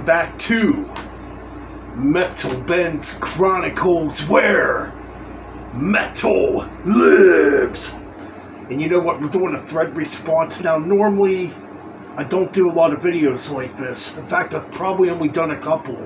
back to Metal Band's Chronicles, where metal lives. And you know what? We're doing a thread response. Now, normally, I don't do a lot of videos like this. In fact, I've probably only done a couple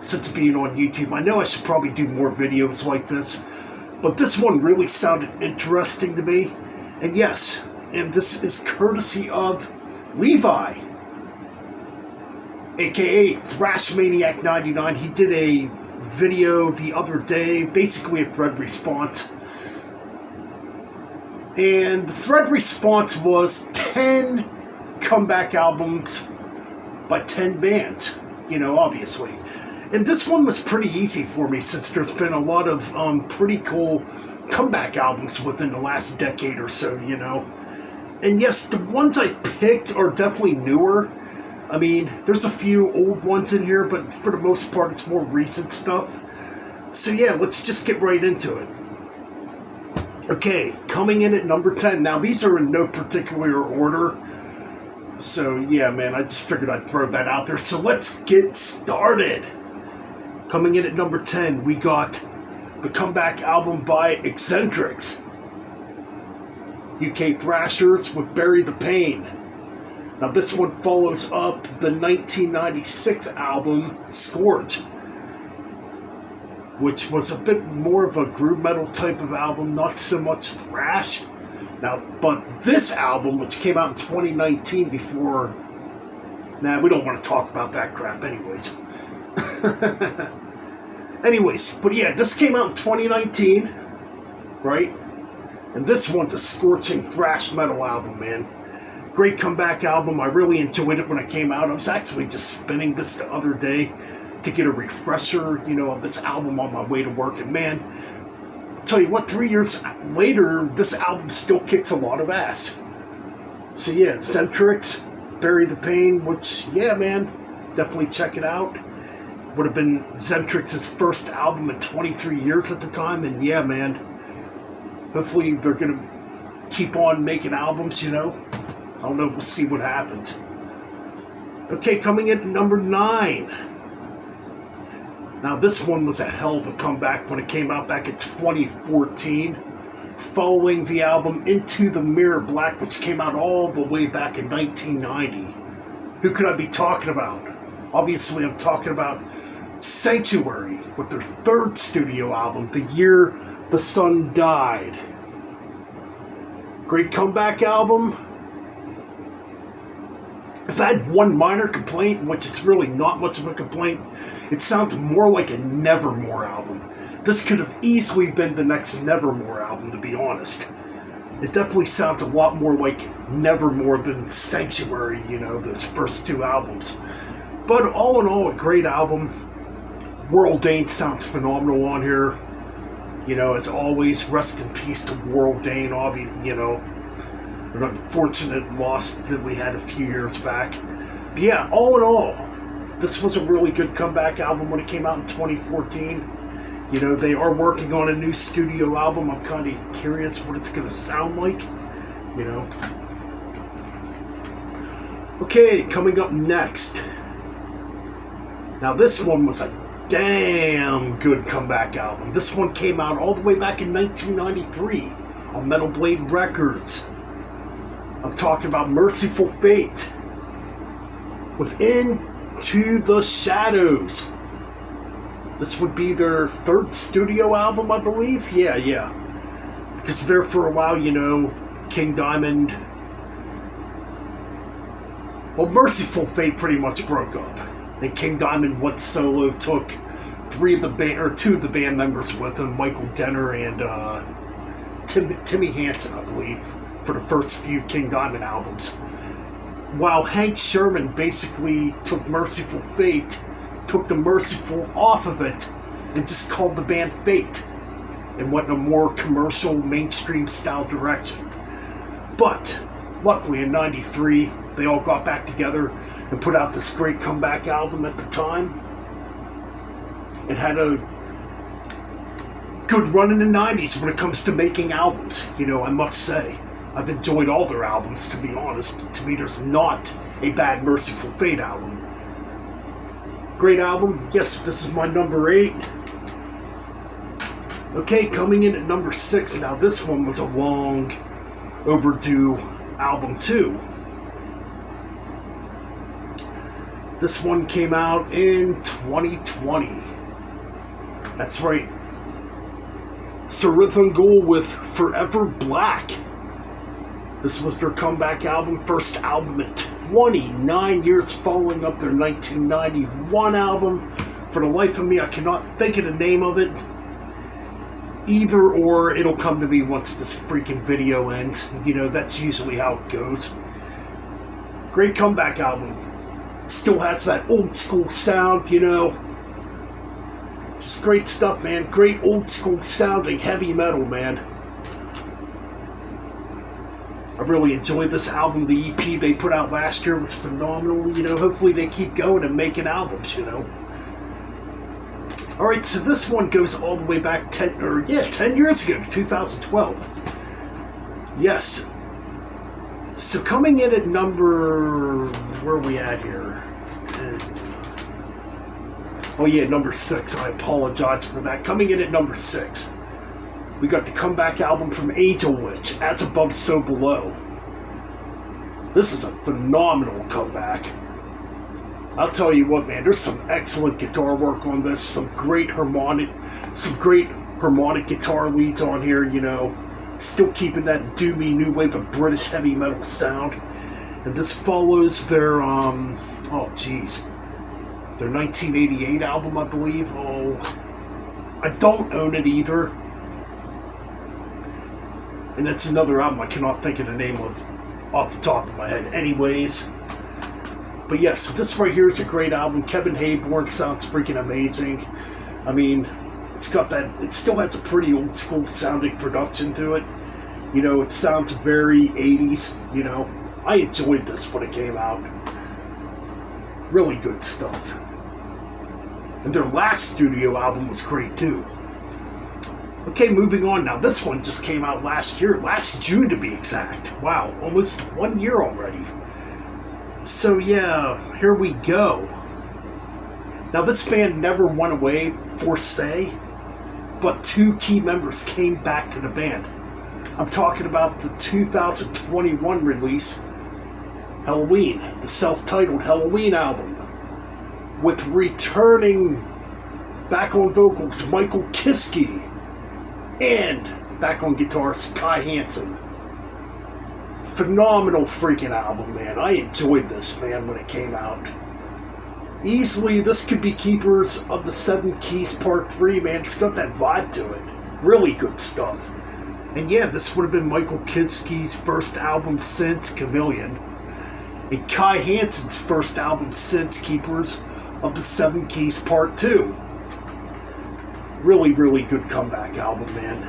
since being on YouTube. I know I should probably do more videos like this, but this one really sounded interesting to me. And yes, and this is courtesy of Levi, aka Thrashmaniac99. He did a video the other day, basically a thread response. And the thread response was 10 comeback albums by 10 bands, you know, obviously. And this one was pretty easy for me since there's been a lot of pretty cool comeback albums within the last decade or so, you know. And yes, the ones I picked are definitely newer. I mean, there's a few old ones in here, but for the most part, it's more recent stuff. So yeah, let's just get right into it. Okay, coming in at number 10. Now, these are in no particular order. So yeah, man, I just figured I'd throw that out there. So let's get started. Coming in at number 10, we got the comeback album by Eccentrics, UK Thrashers with Bury the Pain. Now this one follows up the 1996 album Scourge, which was a bit more of a groove metal type of album, not so much thrash. Now, but this album, which came out in 2019 before... Nah, we don't want to talk about that crap anyways. Anyways, but yeah, this came out in 2019, right? And this one's a scorching thrash metal album, man. Great comeback album. I really enjoyed it when it came out. I was actually just spinning this the other day to get a refresher, you know, of this album on my way to work. And man, I'll tell you what, 3 years later, this album still kicks a lot of ass. So yeah, Eccentrics, Bury the Pain, which, yeah, man, definitely check it out. Would have been Eccentrics' first album in 23 years at the time. And yeah, man, hopefully they're going to keep on making albums, you know. I don't know, we'll see what happens. Okay, coming in at number 9. Now this one was a hell of a comeback when it came out back in 2014, following the album Into the Mirror Black, which came out all the way back in 1990. Who could I be talking about? Obviously I'm talking about Sanctuary with their third studio album, The Year the Sun Died. Great comeback album. If I had one minor complaint, which it's really not much of a complaint, it sounds more like a Nevermore album. This could have easily been the next Nevermore album, to be honest. It definitely sounds a lot more like Nevermore than Sanctuary, you know, those first two albums. But all in all, a great album. World Dane sounds phenomenal on here. You know, as always, rest in peace to World Dane, obviously, you know. An unfortunate loss that we had a few years back. But yeah, all in all, this was a really good comeback album when it came out in 2014. You know, they are working on a new studio album. I'm kind of curious what it's going to sound like, you know. Okay, coming up next. Now this one was a damn good comeback album. This one came out all the way back in 1993 on Metal Blade Records. I'm talking about Merciful Fate with Into the Shadows. This would be their third studio album, I believe. Yeah. Because there for a while, you know, King Diamond... Well, Merciful Fate pretty much broke up. And King Diamond went solo, took two of the band members with him, Michael Denner and Timmy Hansen, I believe, for the first few King Diamond albums. While Hank Sherman basically took Merciful Fate, took the Merciful off of it, and just called the band Fate, and went in a more commercial, mainstream style direction. But, luckily in '93, they all got back together and put out this great comeback album at the time. It had a good run in the 90s when it comes to making albums, you know, I must say. I've enjoyed all their albums, to be honest. To me, there's not a bad Merciful Fate album. Great album. Yes, this is my number 8. Okay, coming in at number 6. Now this one was a long overdue album too. This one came out in 2020. That's right. Sir Rhythm Ghoul with Forever Black. This was their comeback album, first album in 29 years following up their 1991 album. For the life of me, I cannot think of the name of it. Either or, it'll come to me once this freaking video ends. You know, that's usually how it goes. Great comeback album. Still has that old school sound, you know. Just great stuff, man. Great old school sounding heavy metal, man. I really enjoyed this album. The EP they put out last year was phenomenal. You know, hopefully they keep going and making albums, you know. Alright, so this one goes all the way back 10 years ago, 2012. Yes. So coming in at number... where are we at here? Oh yeah, number 6. I apologize for that. Coming in at number 6, we got the comeback album from Angel Witch, As Above, So Below. This is a phenomenal comeback. I'll tell you what, man, there's some excellent guitar work on this, some great harmonic guitar leads on here, you know, still keeping that doomy new wave of British heavy metal sound. And this follows their, their 1988 album, I believe. Oh, I don't own it either. And that's another album I cannot think of the name of off the top of my head. Anyways, but yes, this right here is a great album. Kevin Hayborn sounds freaking amazing. I mean, it's got that, it still has a pretty old school sounding production to it. You know, it sounds very 80s, you know. I enjoyed this when it came out. Really good stuff. And their last studio album was great too. Okay, moving on now. This one just came out last year, last June to be exact. Wow, almost 1 year already. So yeah, here we go. Now this band never went away per se, but 2 key members came back to the band. I'm talking about the 2021 release, Halloween, the self-titled Halloween album, with returning back on vocals Michael Kiske and back on guitars Kai Hansen. Phenomenal freaking album, man. I enjoyed this, man, when it came out. Easily, this could be Keepers of the Seven Keys Part 3, man. It's got that vibe to it. Really good stuff. And yeah, this would have been Michael Kiske's first album since Chameleon, and Kai Hansen's first album since Keepers of the Seven Keys Part 2. Really, really good comeback album, man.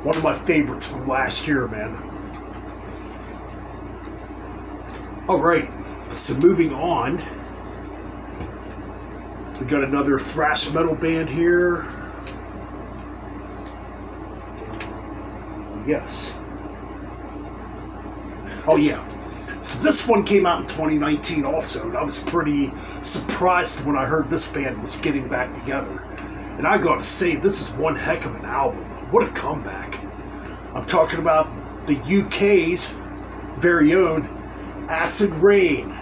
One of my favorites from last year, man. Alright, so moving on. We got another thrash metal band here. Yes. Oh yeah. So this one came out in 2019 also, and I was pretty surprised when I heard this band was getting back together. And I gotta say, this is one heck of an album. What a comeback. I'm talking about the UK's very own Acid Rain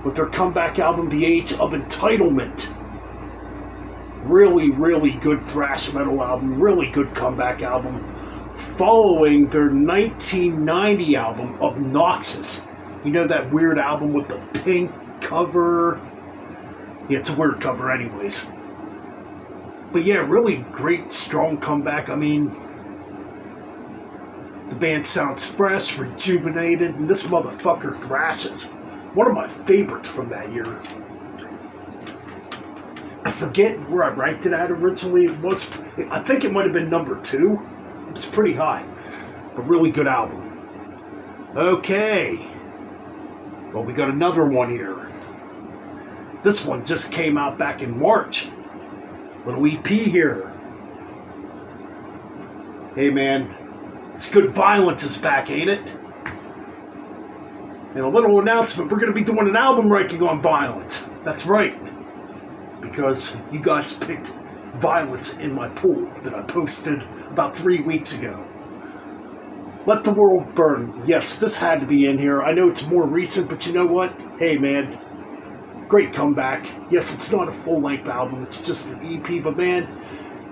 with their comeback album, The Age of Entitlement. Really, really good thrash metal album, really good comeback album, following their 1990 album, Obnoxious. You know, that weird album with the pink cover? Yeah, it's a weird cover anyways. But yeah, really great, strong comeback. I mean, the band sounds fresh, rejuvenated, and this motherfucker thrashes. One of my favorites from that year. I forget where I ranked it at originally. I think it might have been number 2. It's pretty high, but really good album. Okay. Well, we got another one here. This one just came out back in March. Little EP here. Hey man, it's Good Violence is back, ain't it? And a little announcement, we're going to be doing an album ranking on Violence. That's right. Because you guys picked Violence in My Pool that I posted about 3 weeks ago. Let the World Burn. Yes, this had to be in here. I know it's more recent, but you know what? Hey, man. Great comeback. Yes, it's not a full-length album. It's just an EP, but man,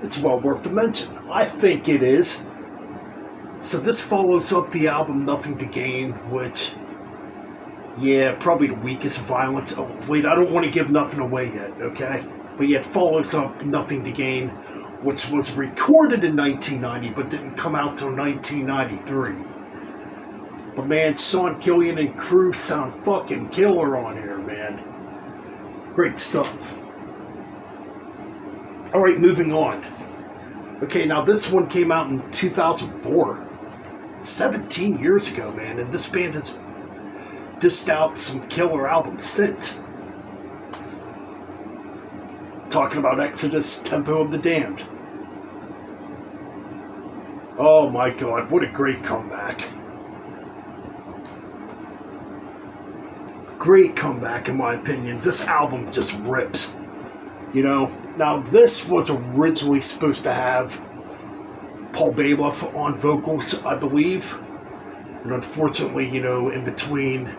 it's well worth the mention. I think it is. So this follows up the album Nothing to Gain, which, yeah, probably the weakest Violence. Oh, wait, I don't want to give nothing away yet, okay? But yeah, it follows up Nothing to Gain, which was recorded in 1990, but didn't come out till 1993. But man, Sean Killian and crew sound fucking killer on here, man. Great stuff. Alright, moving on. Okay, now this one came out in 2004. 17 years ago, man, and this band has dished out some killer albums since. Talking about Exodus, Tempo of the Damned. Oh my god, what a great comeback. Great comeback in my opinion. This album just rips. You know, now this was originally supposed to have Paul Baloff on vocals, I believe. And unfortunately, you know, in between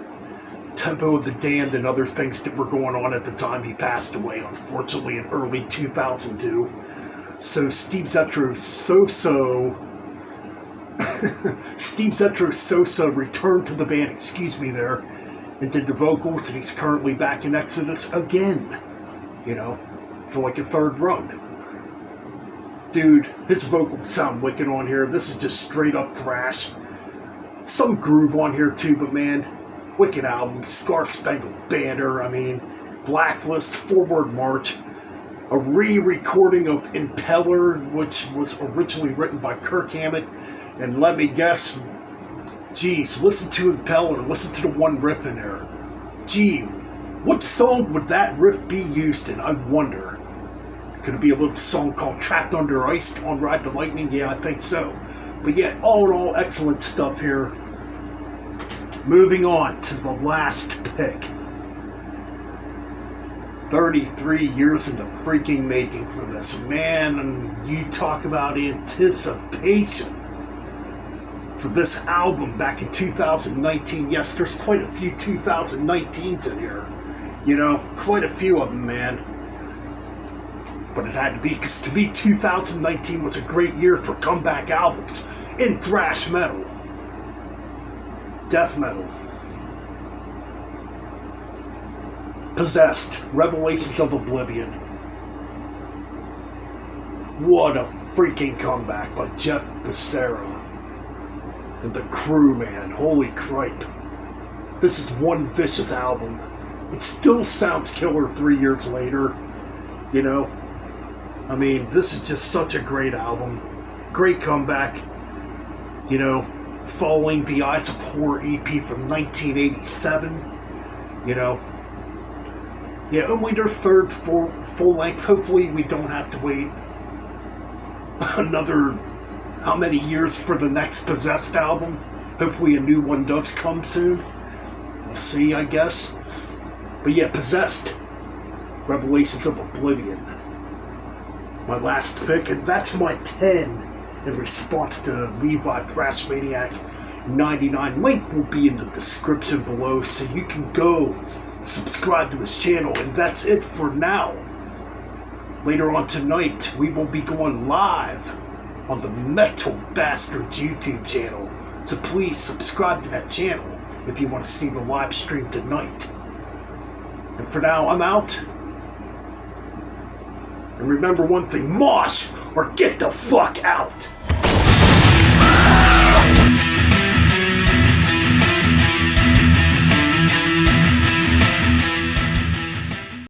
Tempo of the Damned and other things that were going on at the time, he passed away, unfortunately, in early 2002. So Steve Zetro Sosa returned to the band, and did the vocals, and he's currently back in Exodus again, you know, for like a third run. Dude, his vocals sound wicked on here. This is just straight up thrash. Some groove on here too, but man, wicked album. Scar Spangled Banner, I mean, Blacklist, Forward March, a re-recording of Impeller, which was originally written by Kirk Hammett, and let me guess, geez, listen to Impeller, listen to the one riff in there. Gee, what song would that riff be used in, I wonder? Could it be a little song called Trapped Under Ice on Ride the Lightning? Yeah, I think so. But yeah, all in all, excellent stuff here. Moving on to the last pick. 33 years in the freaking making for this. Man, and you talk about anticipation for this album back in 2019. Yes, there's quite a few 2019s in here. You know, quite a few of them, man. But it had to be, because to me 2019 was a great year for comeback albums in thrash metal, death metal. Possessed, Revelations of Oblivion. What a freaking comeback by Jeff Becerra and the crew, man. Holy cripe. This is one vicious album. It still sounds killer 3 years later, you know. I mean, this is just such a great album. Great comeback. You know, following the Eyes of Horror EP from 1987. You know. Yeah, only their third full length. Hopefully we don't have to wait another how many years for the next Possessed album. Hopefully a new one does come soon. We'll see, I guess. But yeah, Possessed. Revelations of Oblivion. My last pick, and that's my 10 in response to Levi Thrashmaniac99. Link will be in the description below, so you can go subscribe to his channel, and that's it for now. Later on tonight, we will be going live on the Metal Bastards YouTube channel, so please subscribe to that channel if you want to see the live stream tonight. And for now, I'm out. And remember one thing, mosh or get the fuck out!